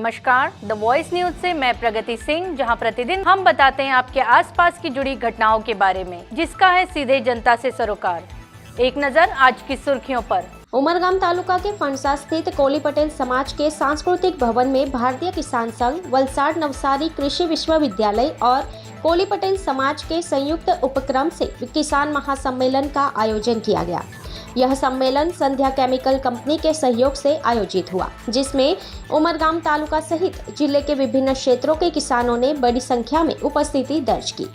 नमस्कार, the voice news से मैं प्रगति सिंह, जहां प्रतिदिन हम बताते हैं आपके आसपास की जुड़ी घटनाओं के बारे में, जिसका है सीधे जनता से सरोकार। एक नजर आज की सुर्खियों पर। उमरगाम तालुका के फणसा स्थित कोली पटेल समाज के सांस्कृतिक भवन में भारतीय किसान संघ, वलसाड नवसारी कृषि विश्वविद्यालय और कोली पटेल समाज के संयुक्त उपक्रम से किसान महासम्मेलन का आयोजन किया गया। यह सम्मेलन संध्या केमिकल कंपनी के सहयोग से आयोजित हुआ, जिसमें उमरगाम तालुका सहित जिले के विभिन्न क्षेत्रों के किसानों ने बड़ी संख्या में उपस्थिति दर्ज की।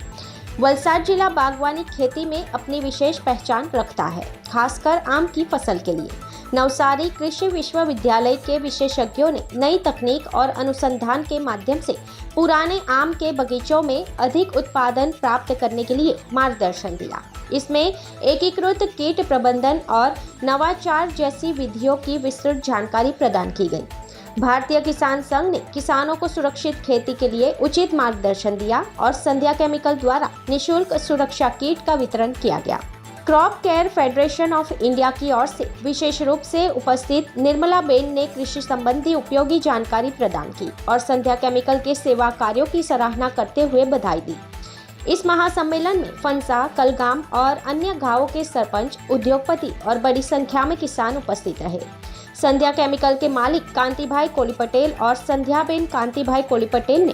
वलसाड जिला बागवानी खेती में अपनी विशेष पहचान रखता है, खासकर आम की फसल के लिए। नवसारी कृषि विश्वविद्यालय के विशेषज्ञों ने नई तकनीक और अनुसंधान के माध्यम से पुराने आम के बगीचों में अधिक उत्पादन प्राप्त करने के लिए मार्गदर्शन दिया। इसमें एकीकृत कीट प्रबंधन और नवाचार जैसी विधियों की विस्तृत जानकारी प्रदान की गई। भारतीय किसान संघ ने किसानों को सुरक्षित खेती के लिए उचित मार्गदर्शन दिया और संध्या केमिकल द्वारा निःशुल्क सुरक्षा किट का वितरण किया गया। Crop care federation of India की ओर से विशेष रूप से उपस्थित निर्मला बेन ने कृषि संबंधी उपयोगी जानकारी प्रदान की और संध्या केमिकल के सेवा कार्यों की सराहना करते हुए बधाई दी। इस महासम्मेलन में फणसा, कलगाम और अन्य गांवों के सरपंच, उद्योगपति और बड़ी संख्या में किसान उपस्थित रहे। संध्या केमिकल के मालिक कांतिभाई कोली पटेल और संध्याबेन कांतिभाई कोली पटेल ने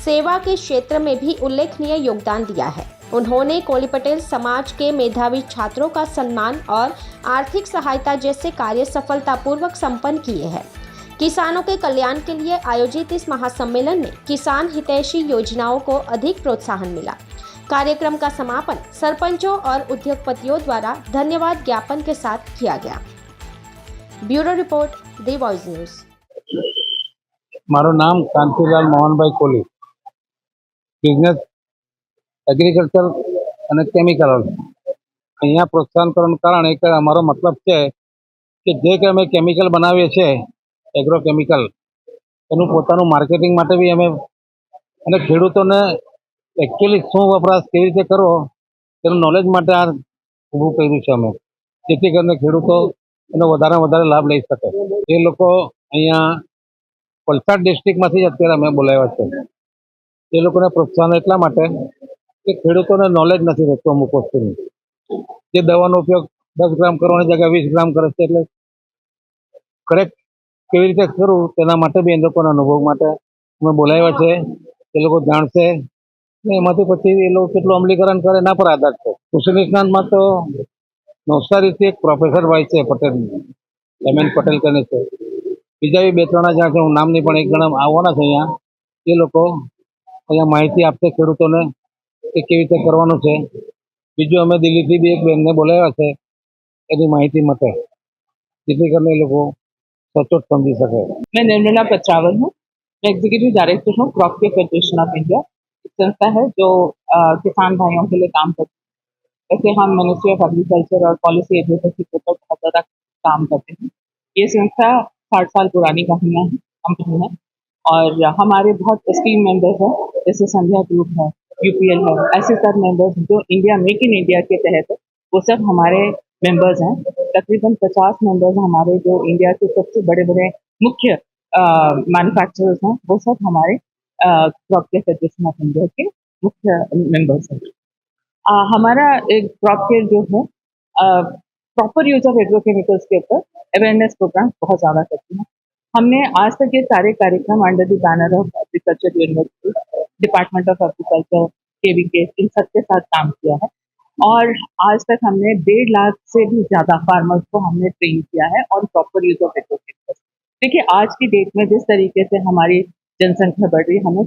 सेवा के क्षेत्र में भी उल्लेखनीय योगदान दिया है। उन्होंने कोली पटेल समाज के मेधावी छात्रों का सम्मान और आर्थिक सहायता जैसे कार्य सफलतापूर्वक संपन्न किए हैं। किसानों के कल्याण के लिए आयोजित इस महासम्मेलन में किसान हितैषी योजनाओं को अधिक प्रोत्साहन मिला। कार्यक्रम का समापन सरपंचों और उद्योगपतियों द्वारा धन्यवाद ज्ञापन के साथ किया गया। Bureau report, the voice news. मारू नाम कांतिलाल मोहनभाई कोली, बिजनेस एग्रीकल्चर અને કેમિકલ અહીંયા પ્રોત્સાહન કરવાનું કારણ એક અમારો મતલબ છે કે જે કે અમે કેમિકલ બનાવીએ છીએ એગ્રો કેમિકલ એનું પોતાનું માર્કેટિંગ માટે બી અમે અને ખેડૂતોને એકચ્યુઅલી શું વપરાશ કેવી રીતે કરવો તેનું નોલેજ માટે આ ઊભું કર્યું છે અમે, જેથી કરીને ખેડૂતો એનો વધારે લાભ લઈ શકે। એ લોકો અહીંયા વલસાડ ડિસ્ટ્રિક્ટમાંથી જ અત્યારે અમે બોલાવ્યા છે। એ લોકોને પ્રોત્સાહન એટલા માટે કે ખેડૂતોને નોલેજ નથી રહેતું અમુક વસ્તુનું। જે દવાનો ઉપયોગ 10 ગ્રામ કરવાની જગ્યાએ 20 ગ્રામ કરે છે, એટલે કરેક્ટ કેવી રીતે કરવું તેના માટે બી એ લોકોના અનુભવ માટે અમે બોલાવ્યા છે। એ લોકો જાણશે ને એમાંથી પછી એ લોકો કેટલું અમલીકરણ કરે એના પર આધાર છે। કૃષિ નિષ્ણાતમાં તો નવસારીથી એક પ્રોફેસર ભાઈ છે પટેલ, એમએન પટેલ કરીને છે, બીજા બી 2-3 જ્યાં છે, હું નામ નહીં પણ એક જણા આવવાના છે અહીંયા। એ લોકો અહીંયા માહિતી આપશે ખેડૂતોને કે કેવી રીતે કરવાનું છે। બીજું અમે દિલ્હીથી બી એક બેનને બોલાવ્યા છે, એની માહિતી માટે, જેથી કરીને એ લોકો સચોટ સમજી શકે। मैं निर्मला पत्रावल हूँ। मैं एग्जीक्यूटिव डायरेक्टर हूँ crop care federation of India. एक संस्था है जो किसान भाइयों के लिए काम करती है। वैसे हम मिनिस्ट्री ऑफ एग्रीकल्चर और पॉलिसी एडवोकेसी के ऊपर बहुत ज़्यादा काम करते हैं। ये संस्था 60 साल पुरानी कंपनी है और हमारे बहुत एस्टीम मेंबर्स हैं, जैसे संध्या ग्रुप है, यूपीएल है, ऐसे सब मेंबर्स जो इंडिया मेक इन इंडिया के तहत वो सब हमारे मेंबर्स हैं। तकरीबन 50 मेंबर्स हमारे जो इंडिया के सबसे बड़े बड़े मुख्य मैन्युफैक्चरर्स हैं, वो सब हमारे crop care federation of India के मुख्य मेंबर्स हैं। हमारा एक क्रॉप केयर जो है प्रॉपर यूज ऑफ एग्रोकेमिकल्स के ऊपर अवेयरनेस प्रोग्राम बहुत ज़्यादा करते हैं। हमने आज तक ये सारे कार्यक्रम under the banner of agriculture university, department of agriculture, KVK, इन सबके साथ काम किया है और आज तक हमने 1.5 लाख से भी ज़्यादा फार्मर्स को हमने ट्रेन किया है और प्रॉपर यूज ऑफ एग्रोकेमिकल्स। देखिए आज की डेट में जिस तरीके से हमारी जनसंख्या बढ़ रही है, हमें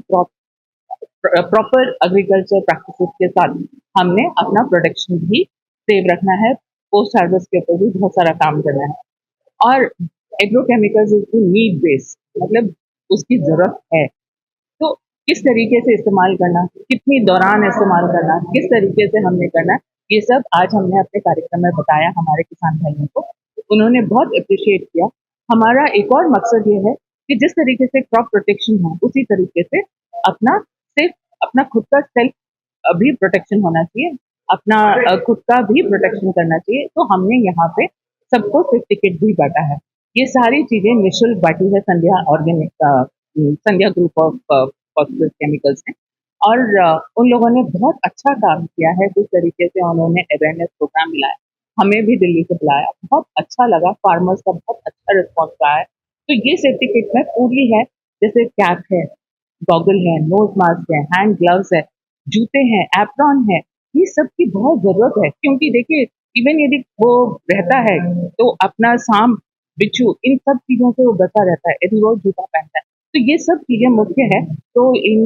प्रॉपर एग्रीकल्चर प्रैक्टिसेस के साथ हमने अपना प्रोडक्शन भी सेव रखना है। पोस्ट हार्वेस्ट के ऊपर भी बहुत सारा काम करना है और एग्रोकेमिकल्स इज नीड बेस्ड, मतलब उसकी जरूरत है। तो किस तरीके से इस्तेमाल करना, कितनी दौरान इस्तेमाल करना, किस तरीके से हमने करना, ये सब आज हमने अपने कार्यक्रम में बताया हमारे किसान भाइयों को। उन्होंने बहुत अप्रिशिएट किया। हमारा एक और मकसद ये है कि जिस तरीके से क्रॉप प्रोटेक्शन है, उसी तरीके से अपना खुद का सेल्फ भी प्रोटेक्शन होना चाहिए, अपना खुद का भी प्रोटेक्शन करना चाहिए। तो हमने यहाँ पे सबको सिर्फ टिकट भी बांटा है। ये सारी चीजें निःशुल्क बांटी है Sandhya organic Sandhya group of positive chemicals हैं और उन लोगों ने बहुत अच्छा काम किया है। जिस तरीके से उन्होंने अवेयरनेस प्रोग्राम मिलाया, हमें भी दिल्ली से बुलाया, बहुत अच्छा लगा। फार्मर्स का बहुत अच्छा रिस्पॉन्स रहा है। तो ये सेफ्टी किट में पूरी है, जैसे कैप है, गॉगल है, नोज मास्क है, हैंड ग्लव्स है, जूते हैं, एप्रॉन है, ये सब की बहुत जरूरत है। क्योंकि देखिए, इवन यदि वो रहता है तो अपना सांप, बिच्छू, इन सब चीजों से वो बचा रहता है यदि वो जूता पहनता है। तो ये सब चीजें मुख्य है। तो इन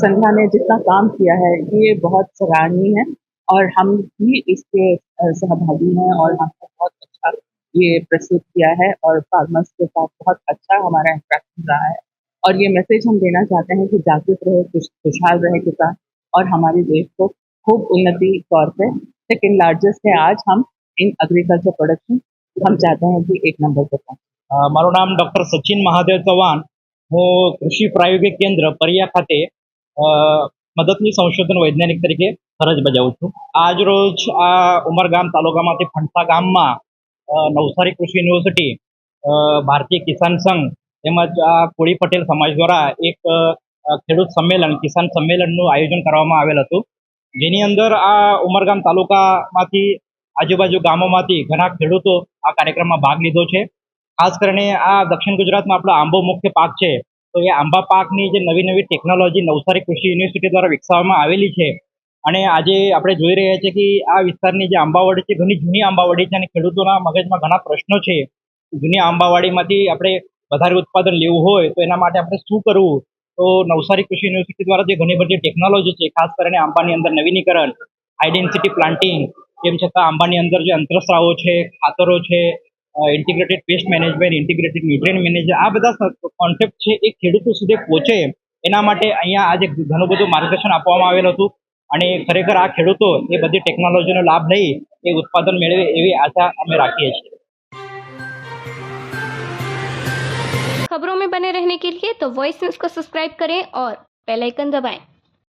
संध्या ने जितना काम किया है ये बहुत सराहनीय है और हम भी इसके सहभागी हैं और हमने बहुत अच्छा ये प्रस्तुत किया है और फार्मर्स के साथ बहुत अच्छा हमारा इंटरेक्शन रहा है। और ये मैसेज हम देना चाहते हैं कि जागरूक रहे, खुशहाल रहे किसान और हमारे देश को खूब उन्नति तौर पे सेकेंड लार्जेस्ट है आज हम इन एग्रीकल्चर प्रोडक्शन। हम चाहते हैं कि 1 नंबर पर पहुंचे। મારું નામ ડૉક્ટર સચિન મહાદેવ ચૌહાણ. હું કૃષિ પ્રાયોગિક કેન્દ્ર પરિયા ખાતે મદદની સંશોધન વૈજ્ઞાનિક તરીકે ફરજ બજાવું છું. આજ રોજ આ ઉમરગામ તાલુકામાંથી ફણસા ગામમાં નવસારી કૃષિ યુનિવર્સિટી, ભારતીય કિસાન સંઘ તેમજ આ કોળી પટેલ સમાજ દ્વારા એક ખેડૂત સંમેલન, કિસાન સંમેલનનું આયોજન કરવામાં આવેલ હતું. જેની અંદર આ ઉમરગામ તાલુકામાંથી આજુબાજુ ગામોમાંથી ઘણા ખેડૂતો આ કાર્યક્રમમાં ભાગ લીધો છે. ખાસ કરીને આ દક્ષિણ ગુજરાતમાં આપણો આંબો મુખ્ય પાક છે, તો એ આંબા પાકની જે નવી નવી ટેકનોલોજી નવસારી કૃષિ યુનિવર્સિટી દ્વારા વિકસાવવામાં આવેલી છે અને આજે આપણે જોઈ રહ્યા છીએ કે આ વિસ્તારની જે આંબાવાડી છે ઘણી જૂની આંબાવાડી છે અને ખેડૂતોના મગજમાં ઘણા પ્રશ્નો છે. જૂની આંબાવાડીમાંથી આપણે વધારે ઉત્પાદન લેવું હોય તો એના માટે આપણે શું કરવું? તો નવસારી કૃષિ યુનિવર્સિટી દ્વારા જે ઘણી બધી ટેકનોલોજી છે, ખાસ કરીને આંબાની અંદર નવીનીકરણ, હાઈ ડેન્સિટી પ્લાન્ટિંગ, તેમ છતાં આંબાની અંદર જે અંતરસ્રાવો છે, ખાતરો છે, integrated paste management, integrated nutrient management, આ બધા કોન્સેપ્ટ છે એ ખેડૂતો સુધી પહોંચે એના માટે અહીંયા આજે ઘણું બધું માર્ગદર્શન આપવામાં આવેલું હતું અને ખરેખર આ ખેડૂતો એ બધી ટેકનોલોજીનો લાભ લઈ એ ઉત્પાદન મેળવે એવી આશા અમે રાખીએ છીએ. खबरों में बने रहने के लिए तो वॉइस न्यूज को सब्सक्राइब करें और बेल आइकन दबाएं।